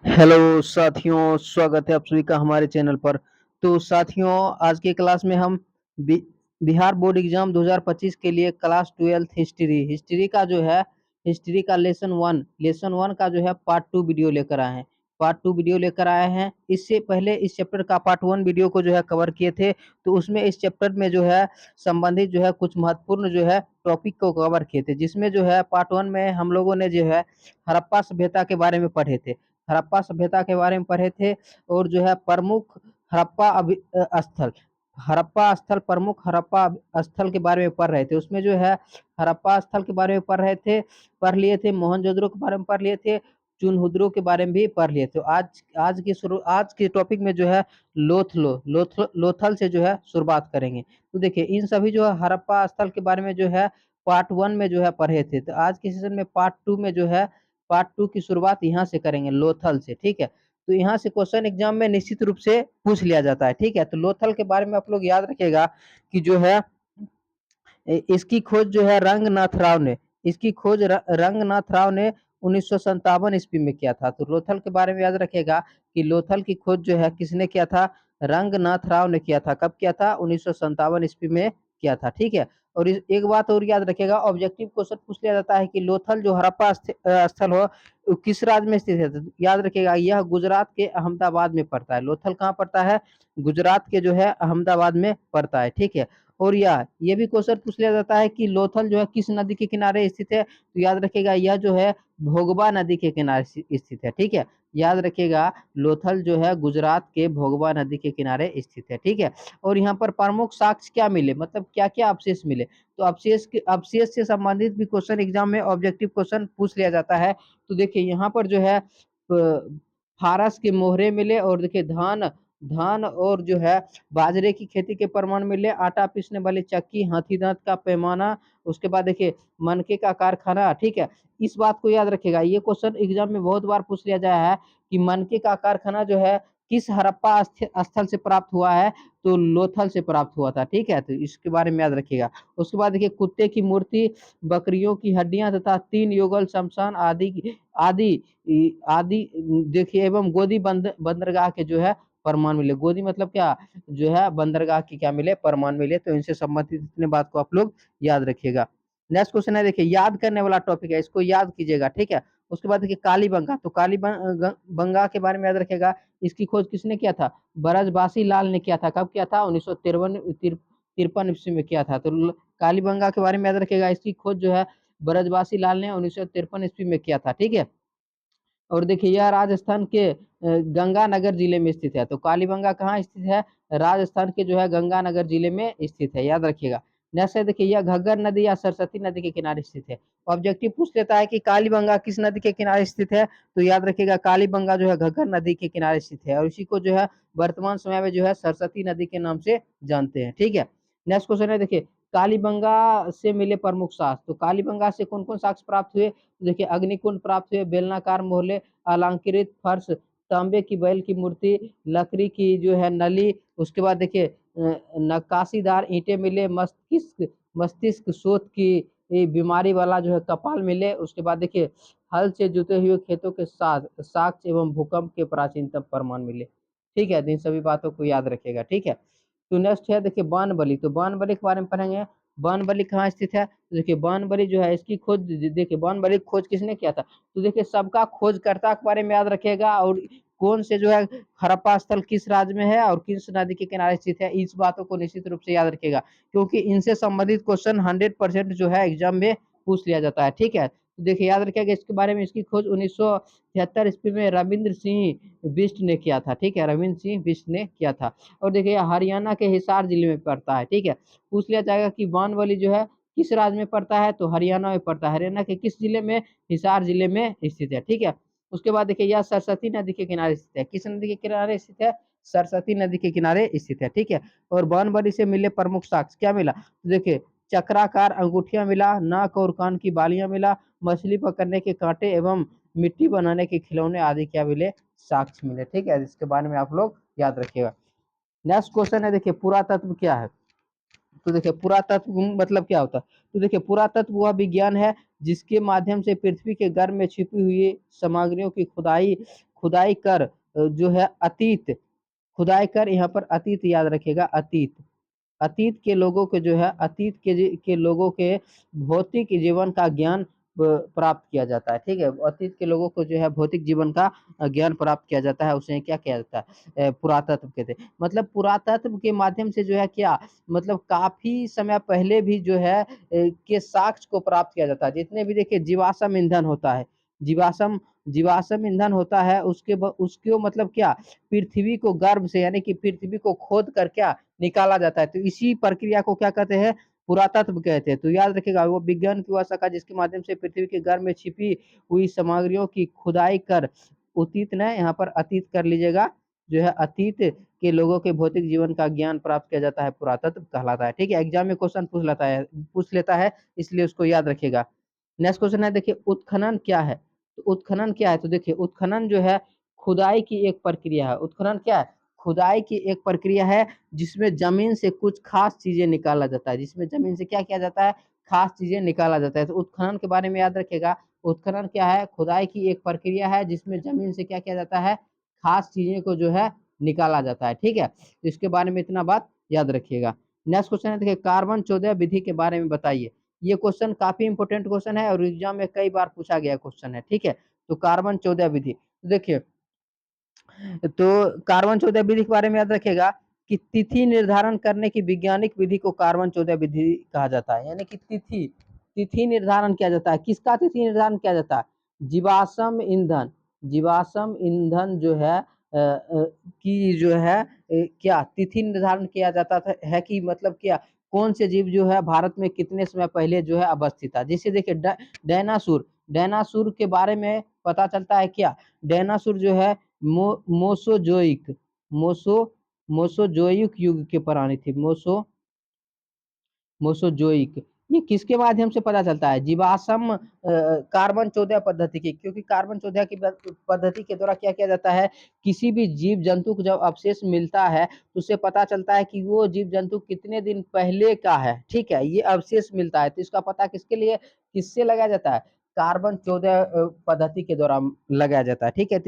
Hello साथियों, स्वागत है आप सभी का हमारे चैनल पर। तो साथियों, आज के क्लास में हम बि बिहार बोर्ड एग्ज़ाम 2025 के लिए क्लास 12th हिस्ट्री का जो है, हिस्ट्री का लेसन 1 का जो है पार्ट 2 वीडियो लेकर आए हैं। पार्ट 2 वीडियो लेकर आए हैं। इससे पहले इस चैप्टर का पार्ट 1 वीडियो को जो है कवर किए थे, तो उसमें इस चैप्टर में जो है संबंधित जो है कुछ महत्वपूर्ण जो है टॉपिक को कवर किए थे, जिसमें जो है पार्ट 1 में हम लोगों ने जो है हड़प्पा सभ्यता के बारे में पढ़े थे। हड़प्पा सभ्यता के बारे में पढ़े थे और जो है प्रमुख हड़प्पा स्थल, हड़प्पा स्थल, प्रमुख हड़प्पा स्थल के बारे में पढ़ रहे थे। उसमें जो है हड़प्पा स्थल के बारे में पढ़ लिए थे, मोहनजोदड़ो के बारे में पढ़ लिए थे, चुनहुदरो के बारे में भी पढ़ लिए थे। आज के टॉपिक में जो है लोथल से जो है शुरुआत करेंगे। तो देखिए, इन सभी जो है हड़प्पा स्थल के बारे में जो है पार्ट 1 में जो है पढ़े थे। तो आज के सेशन में पार्ट 2 में जो है पार्ट 2 की शुरुआत यहाँ से करेंगे, लोथल से, ठीक है। तो यहाँ से क्वेश्चन एग्जाम में निश्चित रूप से पूछ लिया जाता है, ठीक है। तो लोथल के बारे में आप लोग याद रखिएगा कि जो है इसकी खोज जो है रंगनाथ राव ने, इसकी खोज रंगनाथ राव ने 1957 ईस्वी में किया था। तो लोथल के बारे में याद रखिएगा कि लोथल की खोज जो है किसने किया था? रंगनाथ राव ने किया था। कब किया था? 1957 ईस्वी में किया था, ठीक है। और एक बात और याद रखिएगा, ऑब्जेक्टिव क्वेश्चन पूछ लिया जाता है कि लोथल जो हड़प्पा स्थल हो किस राज्य में स्थित है? तो याद रखिएगा, यह गुजरात के अहमदाबाद में पड़ता है। लोथल कहाँ पड़ता है? गुजरात के जो है अहमदाबाद में पड़ता है, ठीक है। और ये भी क्वेश्चन पूछ लिया जाता है कि लोथल जो है किस नदी के किनारे स्थित है? तो याद रखिएगा, यह जो है भोगबा नदी के किनारे स्थित है, ठीक है। याद रखिएगा, लोथल जो है गुजरात के भोगबा नदी के किनारे स्थित है, ठीक है। और यहाँ पर प्रमुख साक्ष्य क्या मिले, मतलब क्या-क्या अवशेष मिले? तो अवशेष से संबंधित भी क्वेश्चन एग्जाम में ऑब्जेक्टिव क्वेश्चन पूछ लिया जाता है। तो देखिए, यहाँ पर जो है फारस के मोहरे मिले, और देखिए धान धान और जो है बाजरे की खेती के प्रमाण मिले, आटा पीसने वाली चक्की, हाथी दांत का पैमाना, उसके बाद देखिए मनके का कारखाना, ठीक है। इस बात को याद रखिएगा, ये क्वेश्चन एग्जाम में बहुत बार पूछ लिया गया है कि मनके का कारखाना जो है किस हड़प्पा स्थल से प्राप्त हुआ है? तो लोथल से प्राप्त हुआ था, ठीक है। तो इसके बारे में याद रखिएगा। उसके बाद देखिए कुत्ते की मूर्ति, बकरियों की हड्डियां तथा 3 युगल शमशान आदि आदि देखिए एवं गोदी बंदरगाह के जो है प्रमाण मिले। गोदी मतलब क्या? जो है बंदरगाह की क्या मिले? प्रमाण मिले। तो इनसे संबंधित इतने बात को आप लोग याद रखिएगा। नेक्स्ट क्वेश्चन है, देखिए याद करने वाला टॉपिक है, इसको याद कीजिएगा, ठीक है। उसके बाद देखिए कालीबंगा, तो कालीबंगा के बारे में याद रखिएगा, इसकी खोज किसने किया था? ब्रजबासी लाल ने किया था। कब किया था? 1953 ईस्वी में किया था। तो कालीबंगा के बारे में याद रखिएगा, इसकी खोज जो है ब्रजबासी लाल ने 1953 ईस्वी में किया था, ठीक है। और देखिए यह राजस्थान के गंगानगर जिले में स्थित है। तो कालीबंगा कहाँ स्थित है? राजस्थान के जो है गंगानगर जिले में स्थित है, याद रखिएगा। नेक्स्ट है, देखिए यह घग्गर नदी या सरस्वती नदी के किनारे स्थित है। ऑब्जेक्टिव पूछ लेता है कि कालीबंगा किस नदी के किनारे स्थित है? तो याद रखिएगा, कालीबंगा जो है घग्गर नदी के किनारे स्थित है, और इसी को जो है वर्तमान समय में जो है सरस्वती नदी के नाम से जानते हैं, ठीक है। नेक्स्ट क्वेश्चन है, देखिए कालीबंगा से मिले प्रमुख साक्ष्य। तो कालीबंगा से कौन कौन साक्ष्य प्राप्त हुए? तो देखिए अग्निकुंड प्राप्त हुए, बेलनाकार मोहले, अलंकृत फर्श, तांबे की बैल की मूर्ति, लकड़ी की जो है नली, उसके बाद देखिए नक्काशीदार ईंटें मिले, मस्तिष्क मस्तिष्क शोथ की बीमारी वाला जो है कपाल मिले। उसके बाद देखिए हल से जुते हुए खेतों के साथ साक्ष्य एवं भूकंप के प्राचीनतम प्रमाण मिले, ठीक है। तो इन सभी बातों को याद रखेगा, ठीक है। तो नेक्स्ट है, देखिए बानबली। तो बानबली के बारे में पढ़ेंगे। बानबली कहाँ स्थित है? तो देखिए बानबली जो है इसकी खोज, देखिए बानबली की खोज किसने किया था? तो देखिए सबका खोजकर्ता के बारे में याद रखिएगा, और कौन से जो है हड़प्पा स्थल किस राज्य में है और किस नदी के किनारे स्थित है, इस बातों को निश्चित रूप से याद रखिएगा, क्योंकि इनसे संबंधित क्वेश्चन 100% जो है एग्जाम में पूछ लिया जाता है, ठीक है। तो देखिए याद रखिएगा इसके बारे में, इसकी खोज 1973 ईस्वी में रविंद्र सिंह बिष्ट ने किया था, ठीक है। रविंद्र सिंह बिष्ट ने किया था। और देखिए हरियाणा के हिसार जिले में पड़ता है, ठीक है। पूछ लिया जाएगा कि बानबली जो है किस राज्य में पड़ता है? तो हरियाणा में पड़ता है। हरियाणा के किस जिले में? हिसार जिले में स्थित है, ठीक है। उसके बाद देखिए यह सरस्वती नदी के किनारे स्थित है। किस नदी के किनारे स्थित है? सरस्वती नदी के किनारे स्थित है, ठीक है। और बानबरी से मिले प्रमुख साक्ष्य क्या मिला? तो देखिए चक्राकार अंगूठियां मिला, नाक और कान की बालियां मिला, मछली पकड़ने के कांटे एवं मिट्टी बनाने के खिलौने आदि क्या मिले? साक्ष्य मिले, ठीक है। इसके बारे में आप लोग याद रखिएगा। नेक्स्ट क्वेश्चन है, देखिए पुरातत्व क्या है? तो देखिए पुरातत्व मतलब क्या होता है? तो देखिए पुरातत्व वह विज्ञान है जिसके माध्यम से पृथ्वी के गर्भ में छिपी हुई सामग्रियों की खुदाई कर जो है अतीत, खुदाई कर यहाँ पर अतीत याद रखिएगा, अतीत। अतीत के लोगों के जो है अतीत के लोगों के भौतिक जीवन का ज्ञान प्राप्त किया जाता है। ठीक है, अतीत के लोगों को जो है भौतिक जीवन का ज्ञान प्राप्त किया जाता है, उसे क्या किया जाता है, पुरातत्व कहते हैं। मतलब पुरातत्व के माध्यम से जो है क्या, मतलब काफी समय पहले भी जो है के साक्ष्य को प्राप्त किया जाता है। जितने भी देखिए जीवाश्म ईंधन होता है, जीवाश्म जीवाश्म ईंधन होता है, उसको मतलब क्या, पृथ्वी को गर्भ से यानी कि पृथ्वी को खोद कर क्या निकाला जाता है। तो इसी प्रक्रिया को क्या कहते हैं, पुरातत्व कहते हैं। तो याद रखिएगा, वो विज्ञान की वह शाखा जिसके माध्यम से पृथ्वी के गर्भ में छिपी हुई सामग्रियों की खुदाई कर, अतीत ने यहाँ पर अतीत कर लीजिएगा, जो है अतीत के लोगों के भौतिक जीवन का ज्ञान प्राप्त किया जाता है, पुरातत्व कहलाता है। ठीक है, एग्जाम में क्वेश्चन पूछ लेता है, इसलिए उसको याद रखिएगा। नेक्स्ट क्वेश्चन है, देखिए उत्खनन क्या है। तो उत्खनन क्या है, तो देखिए उत्खनन जो है खुदाई की एक प्रक्रिया है। उत्खनन क्या है, खुदाई की एक प्रक्रिया है जिसमें जमीन से कुछ खास चीजें निकाला जाता है, जिसमें जमीन से क्या किया जाता है, खास चीजें निकाला जाता है। तो उत्खनन के बारे में याद रखिएगा, उत्खनन क्या है, खुदाई की एक प्रक्रिया है जिसमें जमीन से क्या किया जाता है, खास चीजें को जो है निकाला जाता है। ठीक है, तो इसके बारे में इतना बात याद रखिएगा। नेक्स्ट क्वेश्चन है, देखिए कार्बन 14 विधि के बारे में बताइए। ये क्वेश्चन काफी इंपोर्टेंट क्वेश्चन है और एग्जाम में कई बार पूछा गया क्वेश्चन है। ठीक है, तो कार्बन 14 विधि, तो देखिए, तो कार्बन 14 विधि के बारे में याद रखिएगा कि तिथि निर्धारण करने की वैज्ञानिक विधि को कार्बन 14 विधि कहा जाता है। यानी कि तिथि तिथि निर्धारण किया जाता है, किसका तिथि निर्धारण किया जाता है, जीवाश्म ईंधन, जीवाश्म ईंधन जो है की जो है क्या तिथि निर्धारण किया जाता है कि मतलब क्या, कौन से जीव जो है भारत में कितने समय पहले जो है अवस्थित था। जैसे देखिए डायनासुर, डायनासुर के बारे में पता चलता है क्या, डायनासुर जो है मोसोजोइक मोसो मोसोजोइक युग के प्राणी थे, मोसोजोइक। ये किसके माध्यम से पता चलता है, जीवाश्म कार्बन 14 पद्धति की, क्योंकि कार्बन 14 की पद्धति के द्वारा क्या किया जाता है, किसी भी जीव जंतु को जब अवशेष मिलता है तो उसे पता चलता है कि वो जीव जंतु कितने दिन पहले का है। ठीक है, ये अवशेष मिलता है, तो इसका पता किसके लिए, किससे लगाया जाता है, कार्बन 14 पद्धति के द्वारा लगाया जाता है। ठीक है,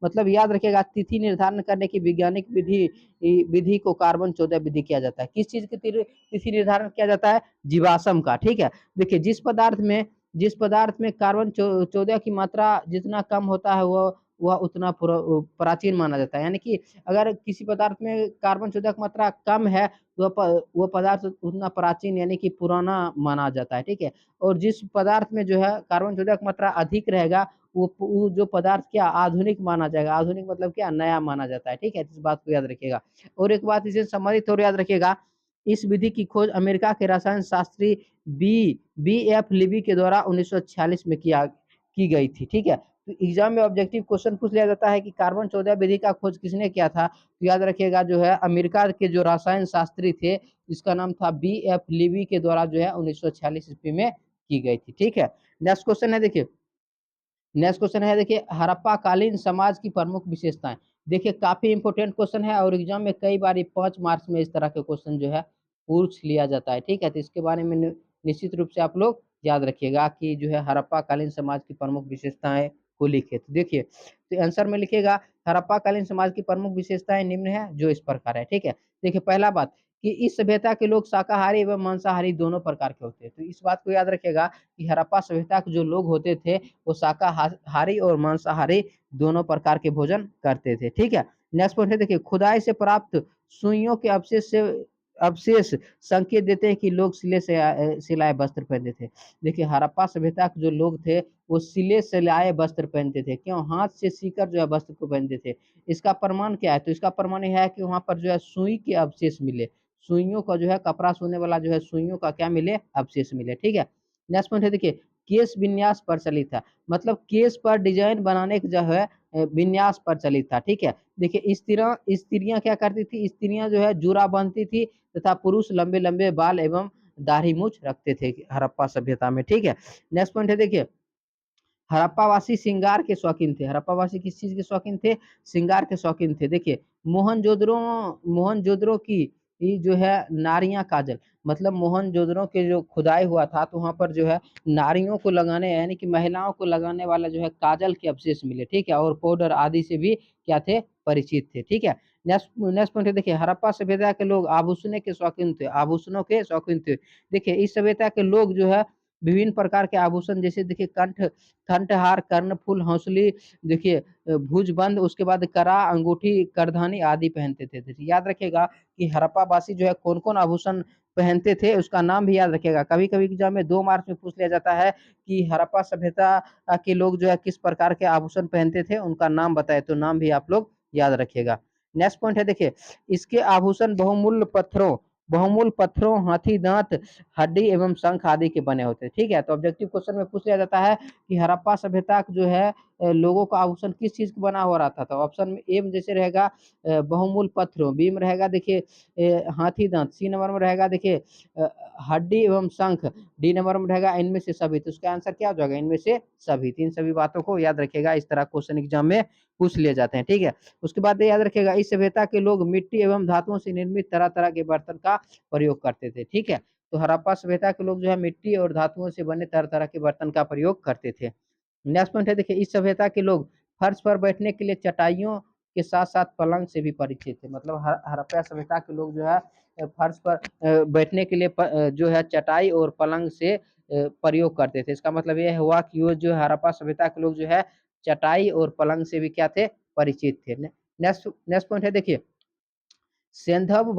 मतलब याद रखिएगा, तिथि निर्धारण करने की वैज्ञानिक विधि को कार्बन 14 विधि किया जाता है। किस चीज की तिथि निर्धारण किया जाता है, जीवाश्म का। ठीक है, देखिए जिस पदार्थ में कार्बन 14 की मात्रा जितना कम होता है वह उतना प्राचीन माना जाता है। यानी कि अगर किसी पदार्थ में कार्बन 14 की मात्रा कम है तो वह पदार्थ उतना प्राचीन यानी कि पुराना माना जाता है। ठीक है, और जिस पदार्थ में जो है कार्बन 14 की मात्रा अधिक रहेगा वो जो पदार्थ क्या आधुनिक माना जाएगा। आधुनिक मतलब क्या, नया माना जाता है। ठीक है, इस बात को याद रखिएगा। और एक बात इसे संबंधित और याद रखिएगा, इस विधि की खोज अमेरिका के रसायन शास्त्री बी एफ लिबी के द्वारा 1946 में की गई थी। ठीक है, तो एग्जाम में ऑब्जेक्टिव क्वेश्चन पूछ लिया जाता है कि कार्बन 14 विधि का खोज किसने किया था, तो याद रखिएगा जो है अमेरिका के जो रसायन शास्त्री थे, इसका नाम था बी एफ लिबी के द्वारा जो है 1946 ईस्वी में की गई थी। ठीक है, नेक्स्ट क्वेश्चन है, देखिए नेक्स्ट क्वेश्चन है, देखिए हड़प्पा कालीन समाज की प्रमुख विशेषताएं। देखिए काफी इंपोर्टेंट क्वेश्चन है और एग्जाम में कई बार 5 मार्क्स में इस तरह के क्वेश्चन जो है पूछ लिया जाता है। ठीक है, तो इसके बारे में निश्चित रूप से आप लोग याद रखिएगा कि जो है हड़प्पा कालीन समाज की प्रमुख विशेषताएं को लिखे। तो देखिए, तो आंसर में लिखिएगा हड़प्पा कालीन समाज की प्रमुख विशेषताएं निम्न है जो इस प्रकार है। ठीक है, देखिए पहला बात कि इस सभ्यता के लोग शाकाहारी एवं मांसाहारी दोनों प्रकार के होते हैं। तो इस बात को याद रखिएगा कि हड़प्पा सभ्यता के जो लोग होते थे वो शाकाहारी और मांसाहारी दोनों प्रकार के भोजन करते थे। ठीक है, नेक्स्ट पॉइंट है, देखिए खुदाई से प्राप्त सुइयों के अवशेष संकेत देते हैं कि लोग सिले से सिलाए वस्त्र पहनते थे। देखिए हड़प्पा सभ्यता के जो लोग थे वो सिले सिलाए वस्त्र पहनते थे, क्यों, हाथ से सीकर जो है वस्त्र को पहनते थे। इसका प्रमाण क्या है, तो इसका प्रमाण यह है कि वहां पर जो है सुई के अवशेष मिले, सुइयों का जो है कपड़ा सोने वाला जो है सुइयों का क्या मिले, अवशेष मिले। ठीक है, नेक्स्ट पॉइंट है, देखिए केश विन्यास प्रचलित था, मतलब केश पर डिजाइन बनाने का जो है विन्यास प्रचलित था। ठीक है, देखिए स्त्रियां क्या करती थी, स्त्रियां जो है जूरा बांधती थी तथा पुरुष लंबे लंबे बाल एवं दाढ़ी मूछ रखते थे हड़प्पा सभ्यता में। ठीक है, नेक्स्ट पॉइंट है, देखिए हड़प्पावासी श्रृंगार के शौकीन थे। हड़प्पावासी किस चीज के शौकीन थे, श्रृंगार के शौकीन थे। देखिए मोहनजोदड़ो मोहनजोदड़ो की ये जो है नारियां काजल, मतलब मोहनजोदड़ो के जो खुदाई हुआ था तो वहां पर जो है नारियों को लगाने यानी कि महिलाओं को लगाने वाला जो है काजल के अवशेष मिले, ठीक है, और पाउडर आदि से भी क्या थे, परिचित थे, ठीक है। नेक्स्ट नेक्स्ट पॉइंट है, देखिए हड़प्पा सभ्यता के लोग आभूषण के शौकीन थे, आभूषणों के शौकीन थे। देखिए इस सभ्यता के लोग जो है विभिन्न प्रकार के आभूषण, जैसे देखिए कंठहार, कर्णफूल, हौसली, देखिए भुजबंद, उसके बाद कड़ा, अंगूठी, करधानी आदि पहनते थे। तो याद रखिएगा कि हड़प्पा वासी जो है कौन कौन आभूषण पहनते थे, उसका नाम भी याद रखिएगा। कभी कभी एग्जाम में 2 मार्क्स में पूछ लिया जाता है कि हड़प्पा सभ्यता के लोग जो है किस प्रकार के आभूषण पहनते थे, उनका नाम बताए, तो नाम भी आप लोग याद रखिएगा। नेक्स्ट पॉइंट है, देखिए इसके आभूषण बहुमूल्य पत्थरों, हाथी दांत, हड्डी एवं शंख आदि के बने होते हैं, ठीक है। तो ऑब्जेक्टिव क्वेश्चन में पूछ लिया जाता है कि हड़प्पा सभ्यता जो है लोगों का आभूषण किस चीज का बना हुआ रहता था। ऑप्शन में ए में जैसे रहेगा बहुमूल्य पत्थरों, बी में रहेगा देखिए हाथी दांत, सी नंबर में रहेगा देखिए हड्डी एवं शंख, डी नंबर में रहेगा इनमें से सभी। तो उसका आंसर क्या हो जाएगा, इनमें से सभी। तीन सभी बातों को याद रखेगा, इस तरह क्वेश्चन एग्जाम में पूछ लिए जाते हैं, ठीक है। उसके बाद याद रखेगा इस सभ्यता के लोग मिट्टी एवं धातुओं से निर्मित तरह तरह के बर्तन का प्रयोग करते थे, ठीक है। तो हड़प्पा सभ्यता के लोग जो है मिट्टी और धातुओं से बने तरह तरह के बर्तन का प्रयोग करते थे। नेक्स्ट पॉइंट है, देखिए इस सभ्यता के लोग फर्श पर बैठने के लिए चटाइयों के साथ साथ पलंग से भी परिचित थे। मतलब हड़प्पा सभ्यता के लोग जो है फर्श पर बैठने के लिए जो है चटाई और पलंग से प्रयोग करते थे। इसका मतलब यह हुआ कि वो जो हड़प्पा सभ्यता के लोग जो है चटाई और पलंग से भी क्या थे, परिचित थे। नेक्स्ट नेक्स्ट पॉइंट है, देखिए सेंधव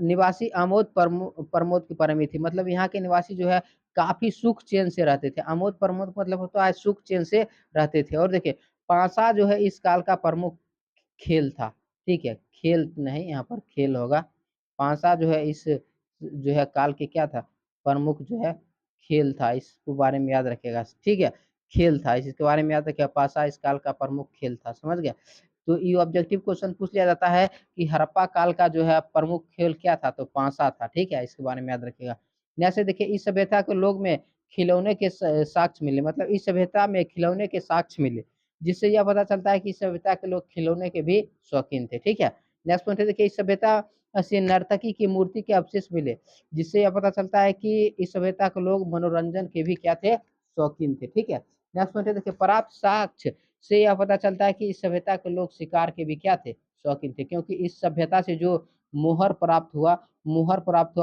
निवासी आमोद प्रमोद की परमी थी। मतलब यहाँ के निवासी जो है काफी सुख चैन से रहते थे। आमोद प्रमोद मतलब होता है सुख चैन से रहते थे। और देखिए पासा जो है इस काल का प्रमुख खेल था, ठीक है, खेल नहीं, यहाँ पर खेल होगा। पासा जो है इस जो है काल के क्या था, प्रमुख जो है खेल था, इसके बारे में याद रखेगा, ठीक है, खेल था, इसके बारे में याद रखेगा, पासा इस काल का प्रमुख खेल था, समझ गया। तो ये ऑब्जेक्टिव क्वेश्चन पूछ लिया जाता है कि हड़प्पा काल का जो है प्रमुख खेल क्या था, तो पासा था, ठीक है, इसके बारे में याद रखिएगा। जैसे देखिए इस सभ्यता के लोग में खिलौने के साक्ष्य मिले, मतलब इस सभ्यता में खिलौने के साक्ष्य मिले, जिससे यह पता चलता है कि इस सभ्यता के लोग खिलौने के भी शौकीन थे, ठीक है। नेक्स्ट पॉइंट है, देखिए इस सभ्यता से नर्तकी की मूर्ति के अवशेष मिले, जिससे यह पता चलता है कि इस सभ्यता के लोग मनोरंजन के भी क्या थे, शौकीन थे, ठीक है। नेक्स्ट पॉइंट है, देखिए प्राप्त साक्ष्य से यह पता चलता है कि इस सभ्यता के लोग शिकार के भी क्या थे, शौकीन थे, क्योंकि इस सभ्यता से जो मोहर प्राप्त हुआ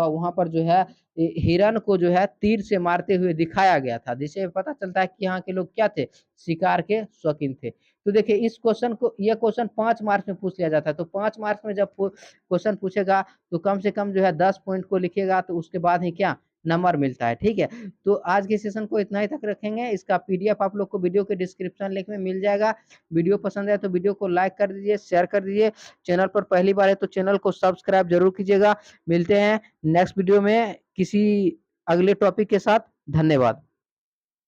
वहां पर जो है हिरण को जो है तीर से मारते हुए दिखाया गया था, जिससे पता चलता है कि यहाँ के लोग क्या थे, शिकार के शौकीन थे। तो देखिए इस क्वेश्चन को, यह क्वेश्चन 5 मार्क्स में पूछ लिया जाता है। तो 5 मार्क्स में जब क्वेश्चन पूछेगा तो कम से कम जो है 10 पॉइंट को लिखिएगा, तो उसके बाद ही क्या नंबर मिलता है, ठीक है। तो आज के सेशन को इतना ही तक रखेंगे। इसका पीडीएफ आप लोग को वीडियो के डिस्क्रिप्शन लिंक में मिल जाएगा। वीडियो पसंद है तो वीडियो को लाइक कर दीजिए, शेयर कर दीजिए। चैनल पर पहली बार है तो चैनल को सब्सक्राइब जरूर कीजिएगा। मिलते हैं नेक्स्ट वीडियो में किसी अगले टॉपिक के साथ। धन्यवाद।